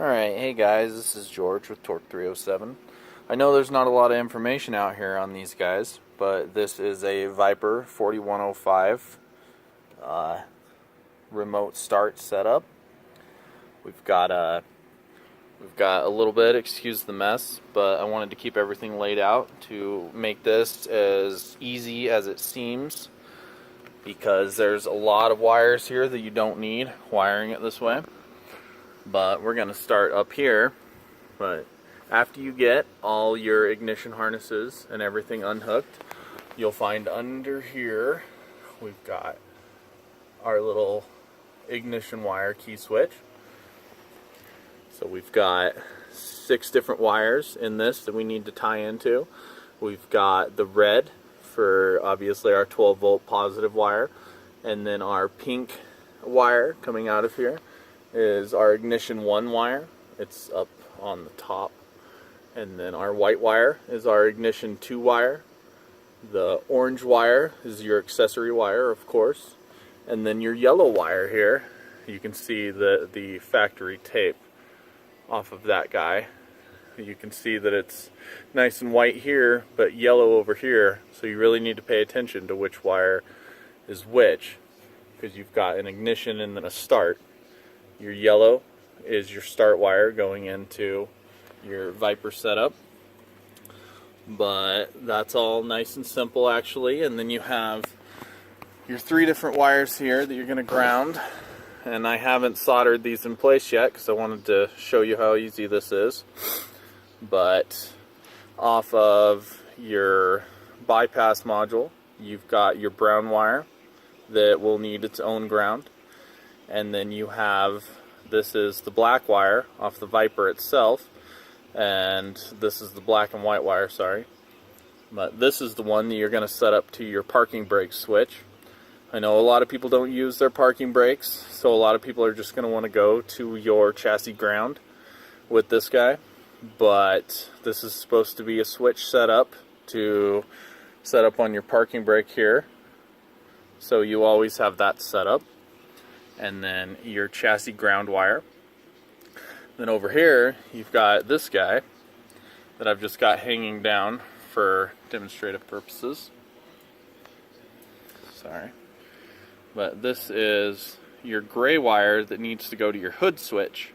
Alright, hey guys, this is George with Torque 307. I know there's not a lot of information out here on these guys, but this is a Viper 4105 remote start setup. We've got a little bit, excuse the mess, but I wanted to keep everything laid out to make this as easy as it seems, because there's a lot of wires here that you don't need wiring it this way. But we're going to start up here. But after you get all your ignition harnesses and everything unhooked, you'll find under here we've got our little ignition wire key switch. So we've got 6 different wires in this that we need to tie into. We've got the red for obviously our 12 volt positive wire, and then our pink wire coming out of here is our ignition 1 wire. It's up on the top. And then our white wire is our ignition 2 wire. The orange wire is your accessory wire, of course. And then your yellow wire here, you can see the factory tape off of that guy. You can see that it's nice and white here, but yellow over here. So you really need to pay attention to which wire is which, because you've got an ignition and then a start. Your yellow is your start wire going into your Viper setup. But that's all nice and simple actually. And then you have your 3 different wires here that you're going to ground. And I haven't soldered these in place yet because I wanted to show you how easy this is. But off of your bypass module, you've got your brown wire that will need its own ground. And then you have, this is the black wire off the Viper itself, and this is the black and white wire, sorry. But this is the one that you're going to set up to your parking brake switch. I know a lot of people don't use their parking brakes, so a lot of people are just going to want to go to your chassis ground with this guy. But this is supposed to be a switch setup to set up on your parking brake here, so you always have that set up. And then your chassis ground wire. Then over here you've got this guy that I've just got hanging down for demonstrative purposes. Sorry. But this is your gray wire that needs to go to your hood switch.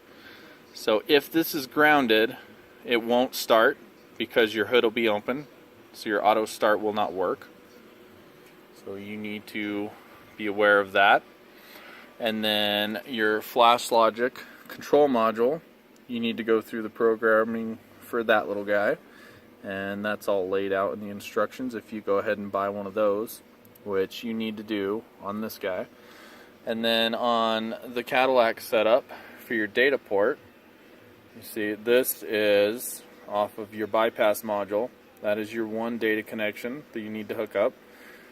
So if this is grounded, it won't start because your hood will be open, so your auto start will not work. So you need to be aware of that. And then your flashlogic control module, you need to go through the programming for that little guy, and that's all laid out in the instructions if you go ahead and buy one of those, which you need to do on this guy. And then on the Cadillac setup for your data port, you see this is off of your bypass module. That is your 1 data connection that you need to hook up.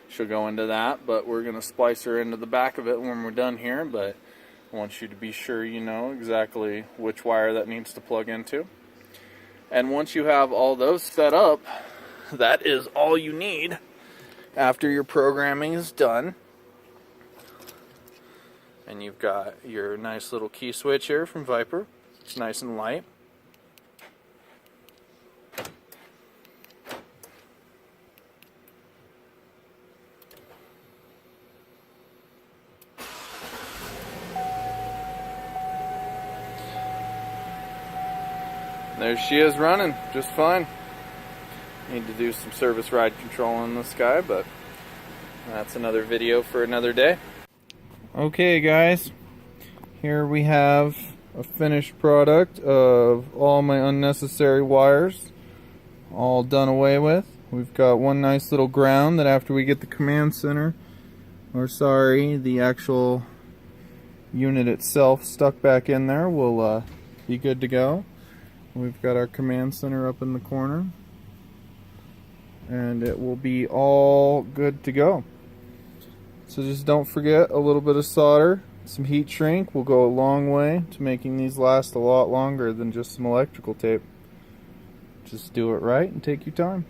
She'll go into that, but we're going to splice her into the back of it when we're done here. But I want you to be sure you know exactly which wire that needs to plug into. And once you have all those set up, that is all you need after your programming is done. And you've got your nice little key switch here from Viper. It's nice and light. There she is running just fine. Need to do some service ride control on this guy, but that's another video for another day. Okay guys, here we have a finished product of all my unnecessary wires all done away with. We've got one nice little ground that after we get the command center, or sorry, the actual unit itself stuck back in there, will be good to go. We've got our command center up in the corner, and it will be all good to go. So just don't forget a little bit of solder, some heat shrink will go a long way to making these last a lot longer than just some electrical tape. Just do it right and take your time.